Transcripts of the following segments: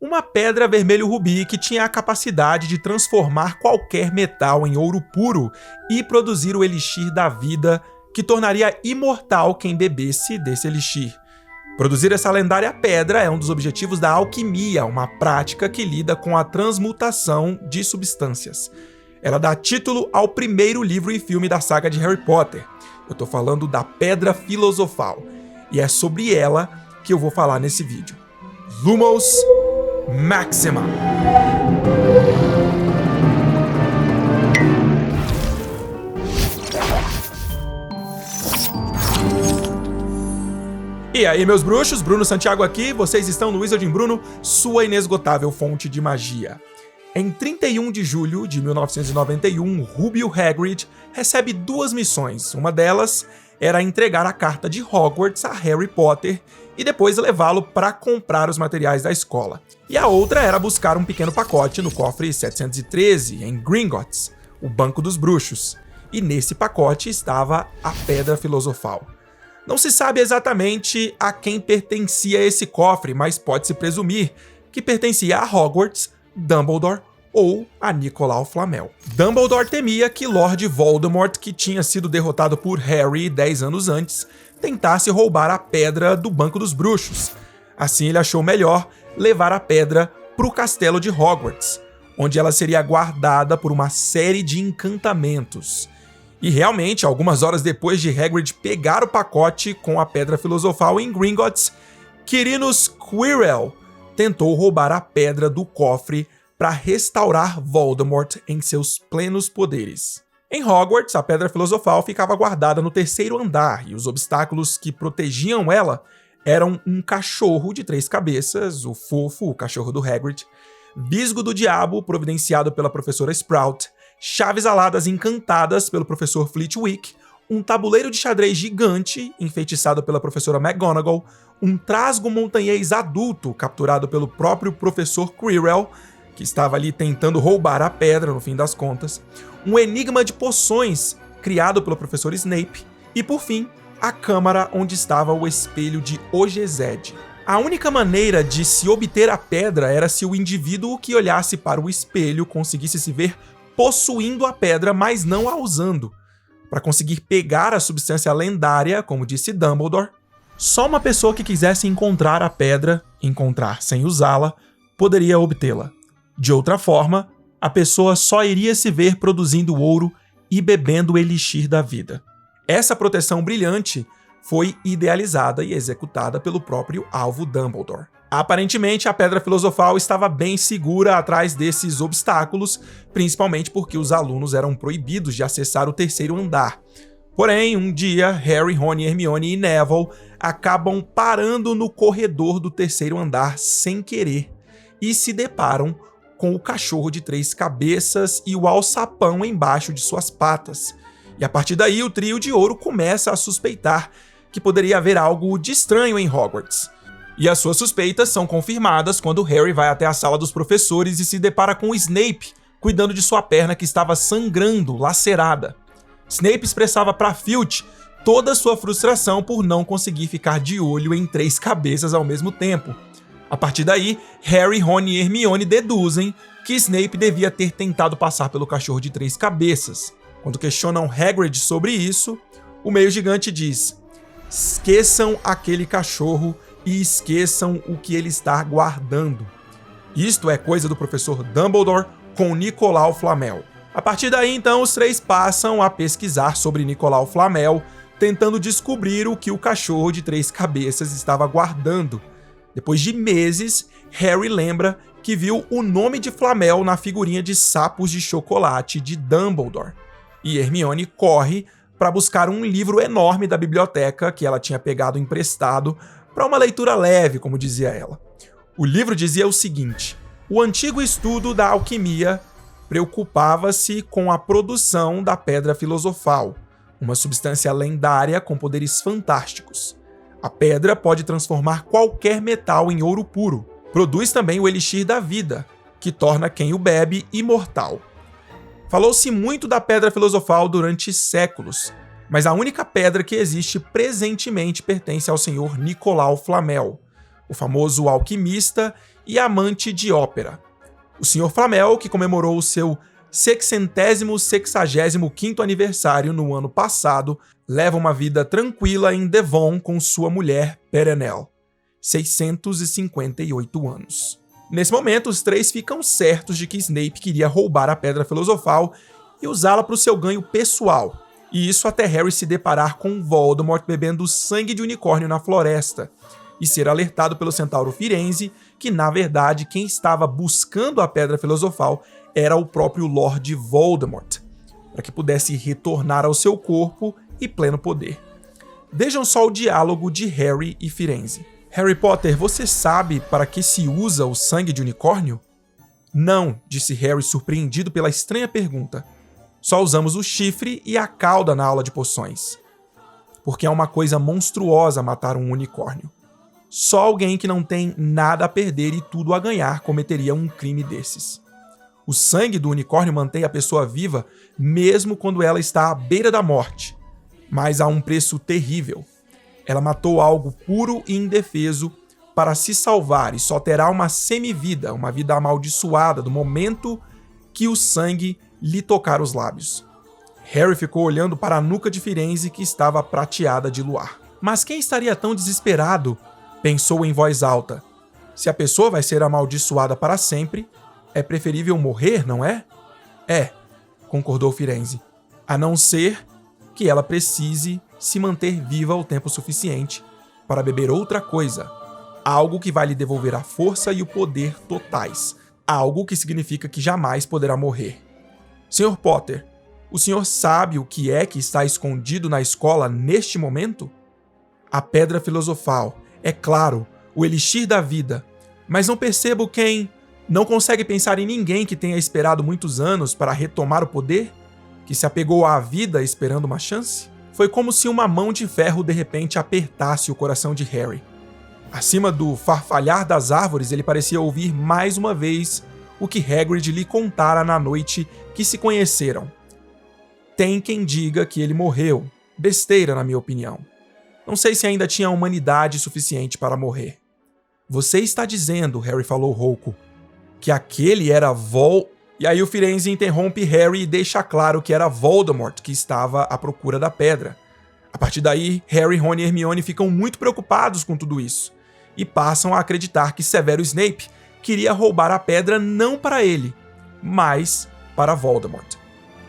uma pedra vermelho rubi que tinha a capacidade de transformar qualquer metal em ouro puro e produzir o elixir da vida, que tornaria imortal quem bebesse desse elixir. Produzir essa lendária pedra é um dos objetivos da alquimia, uma prática que lida com a transmutação de substâncias. Ela dá título ao primeiro livro e filme da saga de Harry Potter. Eu tô falando da Pedra Filosofal, e é sobre ela que eu vou falar nesse vídeo. Lumos Maxima. E aí, meus bruxos, Bruno Santiago aqui, vocês estão no Wizarding Bruno, sua inesgotável fonte de magia. Em 31 de julho de 1991, Rubio Hagrid recebe duas missões. Uma delas era entregar a carta de Hogwarts a Harry Potter e depois levá-lo para comprar os materiais da escola. E a outra era buscar um pequeno pacote no cofre 713, em Gringotts, o Banco dos Bruxos. E nesse pacote estava a Pedra Filosofal. Não se sabe exatamente a quem pertencia esse cofre, mas pode-se presumir que pertencia a Hogwarts, Dumbledore ou a Nicolau Flamel. Dumbledore temia que Lord Voldemort, que tinha sido derrotado por Harry 10 anos antes, tentasse roubar a pedra do Banco dos Bruxos. Assim ele achou melhor levar a pedra para o castelo de Hogwarts, onde ela seria guardada por uma série de encantamentos. E realmente, algumas horas depois de Hagrid pegar o pacote com a Pedra Filosofal em Gringotts, Quirinus Quirrell tentou roubar a pedra do cofre para restaurar Voldemort em seus plenos poderes. Em Hogwarts, a Pedra Filosofal ficava guardada no terceiro andar e os obstáculos que protegiam ela eram um cachorro de 3 cabeças, o Fofo, o cachorro do Hagrid, Visgo do Diabo, providenciado pela professora Sprout, chaves aladas encantadas pelo professor Flitwick, um tabuleiro de xadrez gigante, enfeitiçado pela professora McGonagall, um trasgo montanhês adulto, capturado pelo próprio professor Quirrell, que estava ali tentando roubar a pedra no fim das contas, um enigma de poções, criado pelo professor Snape, e por fim, a câmara onde estava o espelho de Ogezed. A única maneira de se obter a pedra era se o indivíduo que olhasse para o espelho conseguisse se ver possuindo a pedra, mas não a usando. Para conseguir pegar a substância lendária, como disse Dumbledore, só uma pessoa que quisesse encontrar a pedra, encontrar sem usá-la, poderia obtê-la. De outra forma, a pessoa só iria se ver produzindo ouro e bebendo o elixir da vida. Essa proteção brilhante foi idealizada e executada pelo próprio alvo Dumbledore. Aparentemente, a Pedra Filosofal estava bem segura atrás desses obstáculos, principalmente porque os alunos eram proibidos de acessar o terceiro andar. Porém, um dia, Harry, Rony, Hermione e Neville acabam parando no corredor do terceiro andar sem querer e se deparam com o cachorro de 3 cabeças e o alçapão embaixo de suas patas. E a partir daí, o trio de ouro começa a suspeitar que poderia haver algo de estranho em Hogwarts. E as suas suspeitas são confirmadas quando Harry vai até a sala dos professores e se depara com Snape, cuidando de sua perna que estava sangrando, lacerada. Snape expressava para Filch toda sua frustração por não conseguir ficar de olho em 3 cabeças ao mesmo tempo. A partir daí, Harry, Rony e Hermione deduzem que Snape devia ter tentado passar pelo cachorro de 3 cabeças. Quando questionam Hagrid sobre isso, o meio gigante diz: esqueçam aquele cachorro e esqueçam o que ele está guardando. Isto é coisa do professor Dumbledore com Nicolau Flamel. A partir daí, então, os 3 passam a pesquisar sobre Nicolau Flamel, tentando descobrir o que o cachorro de 3 cabeças estava guardando. Depois de meses, Harry lembra que viu o nome de Flamel na figurinha de sapos de chocolate de Dumbledore. E Hermione corre para buscar um livro enorme da biblioteca que ela tinha pegado emprestado para uma leitura leve, como dizia ela. O livro dizia o seguinte: o antigo estudo da alquimia preocupava-se com a produção da Pedra Filosofal, uma substância lendária com poderes fantásticos. A pedra pode transformar qualquer metal em ouro puro. Produz também o elixir da vida, que torna quem o bebe imortal. Falou-se muito da Pedra Filosofal durante séculos, mas a única pedra que existe presentemente pertence ao senhor Nicolau Flamel, o famoso alquimista e amante de ópera. O Sr. Flamel, que comemorou o seu 665º aniversário no ano passado, leva uma vida tranquila em Devon com sua mulher Perenelle, 658 anos. Nesse momento, os três ficam certos de que Snape queria roubar a Pedra Filosofal e usá-la para o seu ganho pessoal, e isso até Harry se deparar com Voldemort bebendo sangue de unicórnio na floresta, e ser alertado pelo centauro Firenze que, na verdade, quem estava buscando a Pedra Filosofal era o próprio Lord Voldemort, para que pudesse retornar ao seu corpo e pleno poder. Vejam só o diálogo de Harry e Firenze. Harry Potter, você sabe para que se usa o sangue de unicórnio? Não, disse Harry surpreendido pela estranha pergunta. Só usamos o chifre e a cauda na aula de poções. Porque é uma coisa monstruosa matar um unicórnio. Só alguém que não tem nada a perder e tudo a ganhar cometeria um crime desses. O sangue do unicórnio mantém a pessoa viva mesmo quando ela está à beira da morte, mas a um preço terrível. Ela matou algo puro e indefeso para se salvar e só terá uma semivida, uma vida amaldiçoada do momento que o sangue lhe tocar os lábios. Harry ficou olhando para a nuca de Firenze que estava prateada de luar. Mas quem estaria tão desesperado? Pensou em voz alta. Se a pessoa vai ser amaldiçoada para sempre, é preferível morrer, não é? É, concordou Firenze. A não ser que ela precise se manter viva o tempo suficiente para beber outra coisa, algo que vai lhe devolver a força e o poder totais, algo que significa que jamais poderá morrer. Sr. Potter, o senhor sabe o que é que está escondido na escola neste momento? A Pedra Filosofal, é claro, o Elixir da Vida, mas não percebo quem... Não consegue pensar em ninguém que tenha esperado muitos anos para retomar o poder? Que se apegou à vida esperando uma chance? Foi como se uma mão de ferro de repente apertasse o coração de Harry. Acima do farfalhar das árvores, ele parecia ouvir mais uma vez o que Hagrid lhe contara na noite que se conheceram. Tem quem diga que ele morreu. Besteira, na minha opinião. Não sei se ainda tinha humanidade suficiente para morrer. Você está dizendo, Harry falou rouco, que aquele era E aí o Firenze interrompe Harry e deixa claro que era Voldemort que estava à procura da pedra. A partir daí, Harry, Rony e Hermione ficam muito preocupados com tudo isso e passam a acreditar que Severo Snape queria roubar a pedra não para ele, mas para Voldemort.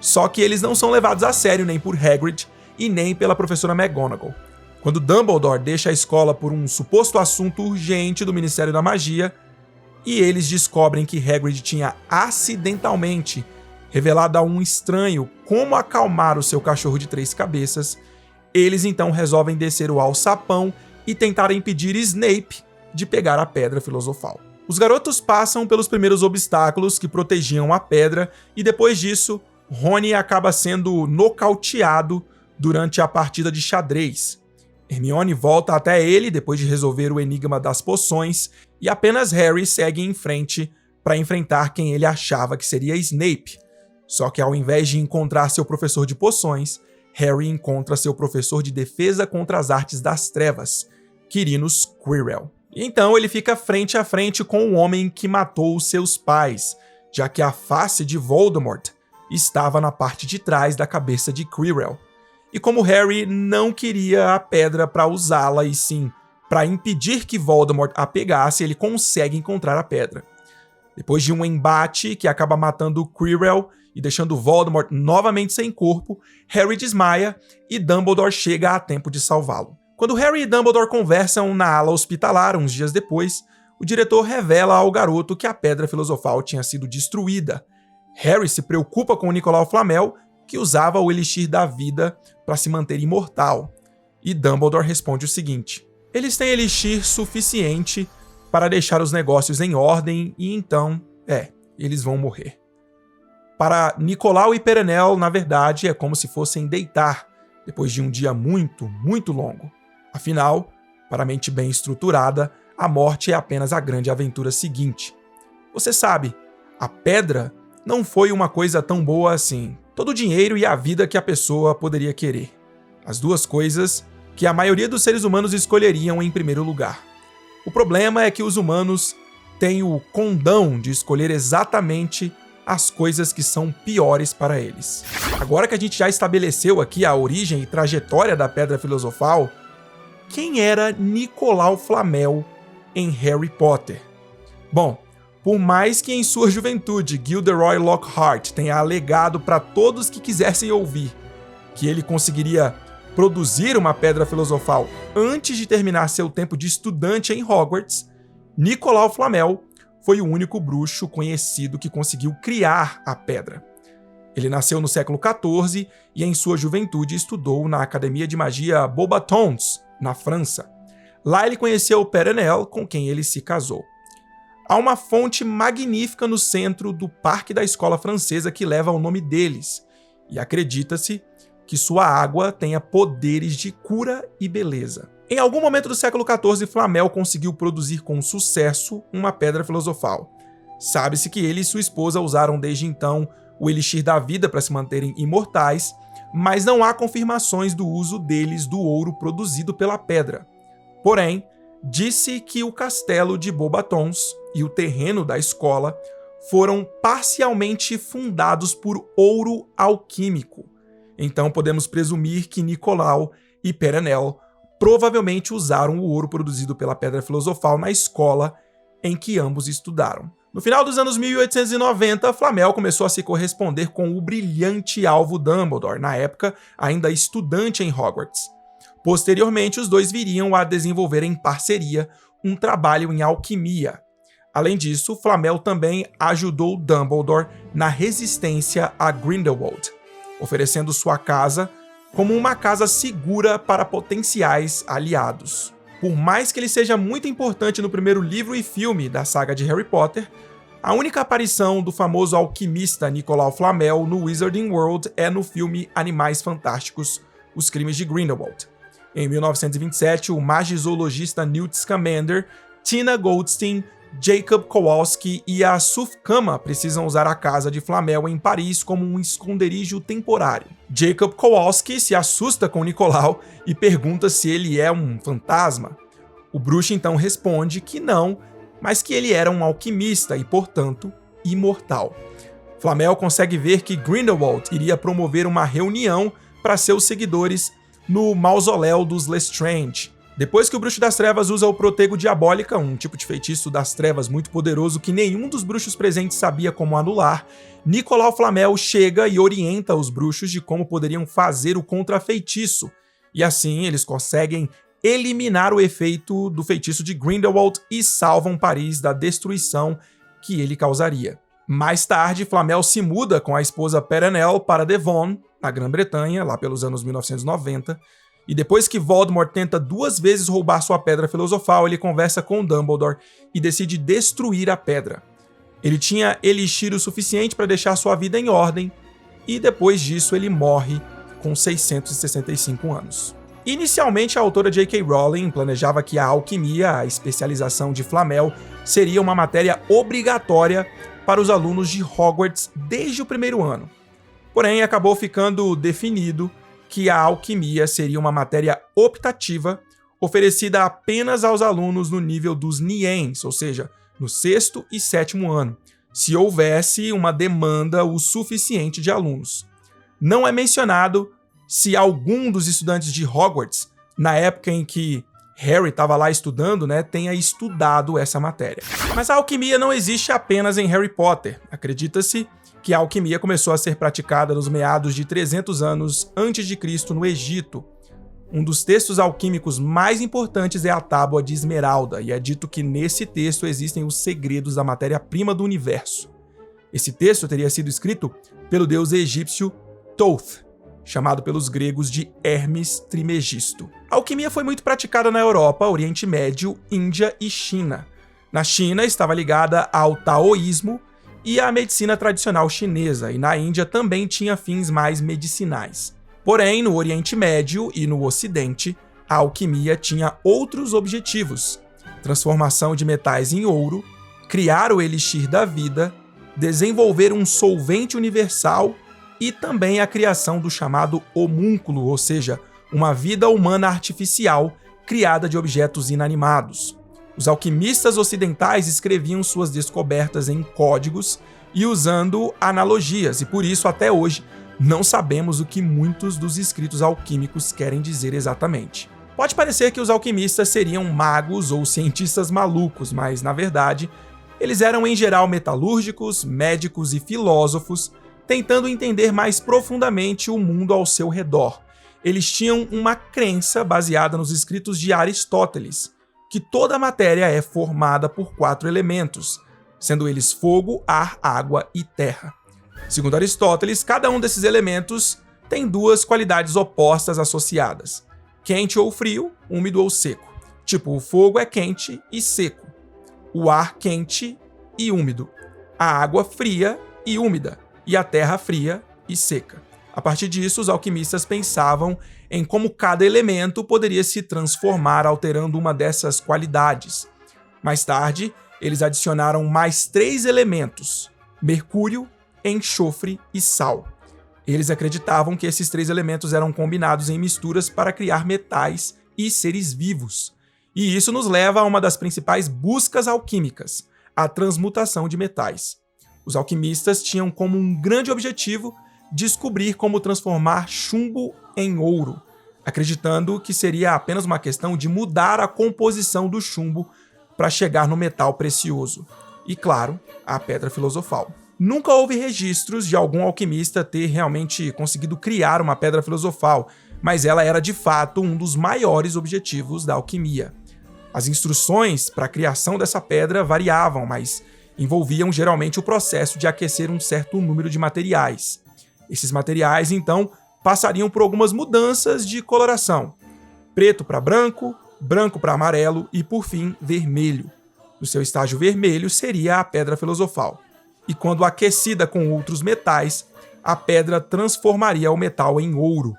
Só que eles não são levados a sério nem por Hagrid e nem pela professora McGonagall. Quando Dumbledore deixa a escola por um suposto assunto urgente do Ministério da Magia, e eles descobrem que Hagrid tinha acidentalmente revelado a um estranho como acalmar o seu cachorro de 3 cabeças, eles então resolvem descer o alçapão e tentar impedir Snape de pegar a Pedra Filosofal. Os garotos passam pelos primeiros obstáculos que protegiam a pedra e depois disso, Rony acaba sendo nocauteado durante a partida de xadrez. Hermione volta até ele depois de resolver o enigma das poções e apenas Harry segue em frente para enfrentar quem ele achava que seria Snape. Só que ao invés de encontrar seu professor de poções, Harry encontra seu professor de defesa contra as artes das trevas, Quirinus Quirrell. E então ele fica frente a frente com o homem que matou os seus pais, já que a face de Voldemort estava na parte de trás da cabeça de Quirrell. E como Harry não queria a pedra para usá-la e sim para impedir que Voldemort a pegasse, ele consegue encontrar a pedra. Depois de um embate que acaba matando Quirrell e deixando Voldemort novamente sem corpo, Harry desmaia e Dumbledore chega a tempo de salvá-lo. Quando Harry e Dumbledore conversam na ala hospitalar uns dias depois, o diretor revela ao garoto que a Pedra Filosofal tinha sido destruída. Harry se preocupa com Nicolau Flamel, que usava o Elixir da Vida para se manter imortal. E Dumbledore responde o seguinte: eles têm Elixir suficiente para deixar os negócios em ordem e então, eles vão morrer. Para Nicolau e Perenelle, na verdade, é como se fossem deitar depois de um dia muito, muito longo. Afinal, para a mente bem estruturada, a morte é apenas a grande aventura seguinte. Você sabe, a pedra não foi uma coisa tão boa assim. Todo o dinheiro e a vida que a pessoa poderia querer. As duas coisas que a maioria dos seres humanos escolheriam em primeiro lugar. O problema é que os humanos têm o condão de escolher exatamente as coisas que são piores para eles. Agora que a gente já estabeleceu aqui a origem e trajetória da Pedra Filosofal, quem era Nicolau Flamel em Harry Potter? Bom, por mais que em sua juventude Gilderoy Lockhart tenha alegado para todos que quisessem ouvir que ele conseguiria produzir uma Pedra Filosofal antes de terminar seu tempo de estudante em Hogwarts, Nicolau Flamel foi o único bruxo conhecido que conseguiu criar a pedra. Ele nasceu no século XIV e em sua juventude estudou na Academia de Magia Beauxbatons, na França. Lá ele conheceu Perenelle, com quem ele se casou. Há uma fonte magnífica no centro do Parque da Escola Francesa que leva o nome deles, e acredita-se que sua água tenha poderes de cura e beleza. Em algum momento do século XIV, Flamel conseguiu produzir com sucesso uma pedra filosofal. Sabe-se que ele e sua esposa usaram desde então o elixir da vida para se manterem imortais, mas não há confirmações do uso deles do ouro produzido pela pedra. Porém, disse que o castelo de Beauxbatons e o terreno da escola foram parcialmente fundados por ouro alquímico. Então podemos presumir que Nicolau e Perenelle provavelmente usaram o ouro produzido pela Pedra Filosofal na escola em que ambos estudaram. No final dos anos 1890, Flamel começou a se corresponder com o brilhante alvo Dumbledore, na época ainda estudante em Hogwarts. Posteriormente, os dois viriam a desenvolver em parceria um trabalho em alquimia. Além disso, Flamel também ajudou Dumbledore na resistência a Grindelwald, oferecendo sua casa como uma casa segura para potenciais aliados. Por mais que ele seja muito importante no primeiro livro e filme da saga de Harry Potter, a única aparição do famoso alquimista Nicolau Flamel no Wizarding World é no filme Animais Fantásticos, Os Crimes de Grindelwald. Em 1927, o magizoologista Newt Scamander, Tina Goldstein, Jacob Kowalski e a Sufcama precisam usar a casa de Flamel em Paris como um esconderijo temporário. Jacob Kowalski se assusta com Nicolau e pergunta se ele é um fantasma. O bruxo então responde que não, mas que ele era um alquimista e, portanto, imortal. Flamel consegue ver que Grindelwald iria promover uma reunião para seus seguidores no mausoléu dos Lestrange. Depois que o Bruxo das Trevas usa o Protego Diabólica, um tipo de feitiço das trevas muito poderoso que nenhum dos bruxos presentes sabia como anular, Nicolau Flamel chega e orienta os bruxos de como poderiam fazer o contrafeitiço, e assim eles conseguem eliminar o efeito do feitiço de Grindelwald e salvam Paris da destruição que ele causaria. Mais tarde, Flamel se muda com a esposa Perenelle para Devon, na Grã-Bretanha, lá pelos anos 1990, e depois que Voldemort tenta 2 vezes roubar sua Pedra Filosofal, ele conversa com Dumbledore e decide destruir a pedra. Ele tinha elixir o suficiente para deixar sua vida em ordem, e depois disso ele morre com 665 anos. Inicialmente, a autora J.K. Rowling planejava que a alquimia, a especialização de Flamel, seria uma matéria obrigatória para os alunos de Hogwarts desde o primeiro ano. Porém, acabou ficando definido que a alquimia seria uma matéria optativa, oferecida apenas aos alunos no nível dos Niens, ou seja, no 6º e 7º ano, se houvesse uma demanda o suficiente de alunos. Não é mencionado se algum dos estudantes de Hogwarts, na época em que Harry estava lá estudando, tenha estudado essa matéria. Mas a alquimia não existe apenas em Harry Potter. Acredita-se que a alquimia começou a ser praticada nos meados de 300 anos antes de Cristo no Egito. Um dos textos alquímicos mais importantes é a Tábua de Esmeralda, e é dito que nesse texto existem os segredos da matéria-prima do universo. Esse texto teria sido escrito pelo deus egípcio Thoth, chamado pelos gregos de Hermes Trimegisto. A alquimia foi muito praticada na Europa, Oriente Médio, Índia e China. Na China estava ligada ao taoísmo e à medicina tradicional chinesa, e na Índia também tinha fins mais medicinais. Porém, no Oriente Médio e no Ocidente, a alquimia tinha outros objetivos: transformação de metais em ouro, criar o elixir da vida, desenvolver um solvente universal e também a criação do chamado homúnculo, ou seja, uma vida humana artificial criada de objetos inanimados. Os alquimistas ocidentais escreviam suas descobertas em códigos e usando analogias, e por isso, até hoje, não sabemos o que muitos dos escritos alquímicos querem dizer exatamente. Pode parecer que os alquimistas seriam magos ou cientistas malucos, mas, na verdade, eles eram em geral metalúrgicos, médicos e filósofos, tentando entender mais profundamente o mundo ao seu redor. Eles tinham uma crença baseada nos escritos de Aristóteles, que toda a matéria é formada por 4 elementos, sendo eles fogo, ar, água e terra. Segundo Aristóteles, cada um desses elementos tem 2 qualidades opostas associadas: quente ou frio, úmido ou seco. Tipo, o fogo é quente e seco, o ar quente e úmido, a água fria e úmida, e a terra fria e seca. A partir disso, os alquimistas pensavam em como cada elemento poderia se transformar alterando uma dessas qualidades. Mais tarde, eles adicionaram mais 3 elementos: mercúrio, enxofre e sal. Eles acreditavam que esses 3 elementos eram combinados em misturas para criar metais e seres vivos. E isso nos leva a uma das principais buscas alquímicas, a transmutação de metais. Os alquimistas tinham como um grande objetivo descobrir como transformar chumbo em ouro, acreditando que seria apenas uma questão de mudar a composição do chumbo para chegar no metal precioso. E, claro, a pedra filosofal. Nunca houve registros de algum alquimista ter realmente conseguido criar uma pedra filosofal, mas ela era de fato um dos maiores objetivos da alquimia. As instruções para a criação dessa pedra variavam, mas envolviam geralmente o processo de aquecer um certo número de materiais. Esses materiais, então, passariam por algumas mudanças de coloração: preto para branco, branco para amarelo e, por fim, vermelho. No seu estágio vermelho seria a pedra filosofal. E quando aquecida com outros metais, a pedra transformaria o metal em ouro.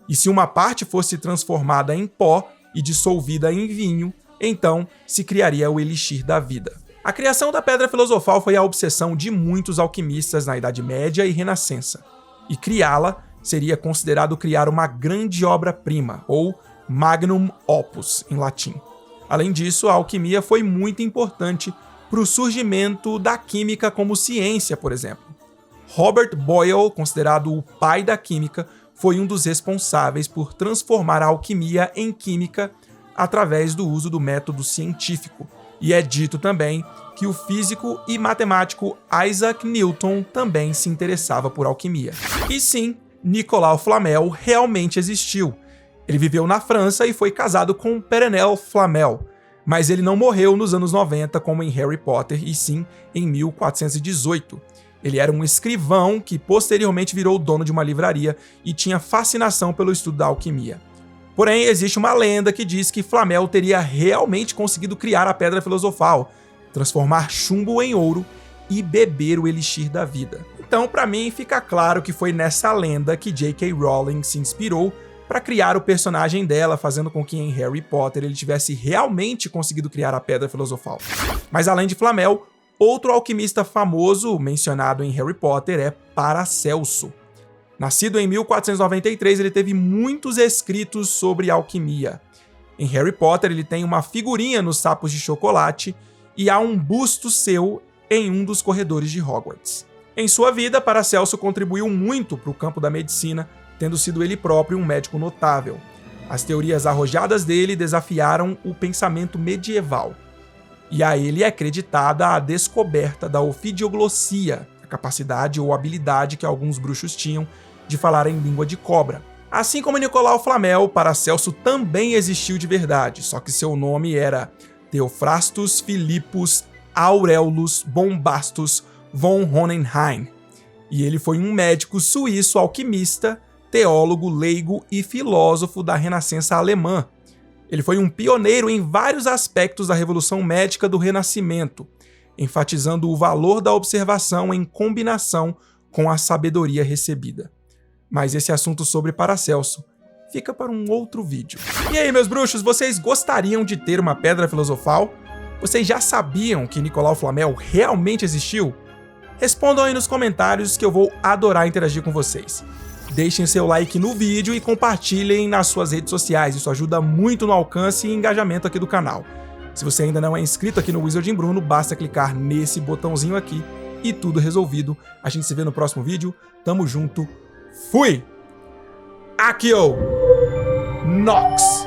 E se uma parte fosse transformada em pó e dissolvida em vinho, então se criaria o elixir da vida. A criação da pedra filosofal foi a obsessão de muitos alquimistas na Idade Média e Renascença. E criá-la seria considerado criar uma grande obra-prima, ou magnum opus, em latim. Além disso, a alquimia foi muito importante para o surgimento da química como ciência, por exemplo. Robert Boyle, considerado o pai da química, foi um dos responsáveis por transformar a alquimia em química através do uso do método científico. E é dito também que o físico e matemático Isaac Newton também se interessava por alquimia. E sim, Nicolas Flamel realmente existiu. Ele viveu na França e foi casado com Perenelle Flamel, mas ele não morreu nos anos 90 como em Harry Potter, e sim em 1418. Ele era um escrivão que posteriormente virou dono de uma livraria e tinha fascinação pelo estudo da alquimia. Porém, existe uma lenda que diz que Flamel teria realmente conseguido criar a pedra filosofal, transformar chumbo em ouro e beber o elixir da vida. Então, para mim, fica claro que foi nessa lenda que J.K. Rowling se inspirou para criar o personagem dela, fazendo com que em Harry Potter ele tivesse realmente conseguido criar a pedra filosofal. Mas além de Flamel, outro alquimista famoso mencionado em Harry Potter é Paracelso. Nascido em 1493, ele teve muitos escritos sobre alquimia. Em Harry Potter, ele tem uma figurinha nos sapos de chocolate e há um busto seu em um dos corredores de Hogwarts. Em sua vida, Paracelso contribuiu muito para o campo da medicina, tendo sido ele próprio um médico notável. As teorias arrojadas dele desafiaram o pensamento medieval. E a ele é acreditada a descoberta da ofidioglossia, a capacidade ou habilidade que alguns bruxos tinham de falar em língua de cobra. Assim como Nicolau Flamel, Paracelso também existiu de verdade, só que seu nome era Theophrastus Philippus Aurelius Bombastus von Hohenheim. E ele foi um médico suíço alquimista, teólogo, leigo e filósofo da Renascença alemã. Ele foi um pioneiro em vários aspectos da Revolução Médica do Renascimento, enfatizando o valor da observação em combinação com a sabedoria recebida. Mas esse assunto sobre Paracelso fica para um outro vídeo. E aí, meus bruxos, vocês gostariam de ter uma pedra filosofal? Vocês já sabiam que Nicolau Flamel realmente existiu? Respondam aí nos comentários que eu vou adorar interagir com vocês. Deixem seu like no vídeo e compartilhem nas suas redes sociais, isso ajuda muito no alcance e engajamento aqui do canal. Se você ainda não é inscrito aqui no Wizarding Bruno, basta clicar nesse botãozinho aqui e tudo resolvido. A gente se vê no próximo vídeo. Tamo junto. Fui! Accio Nox!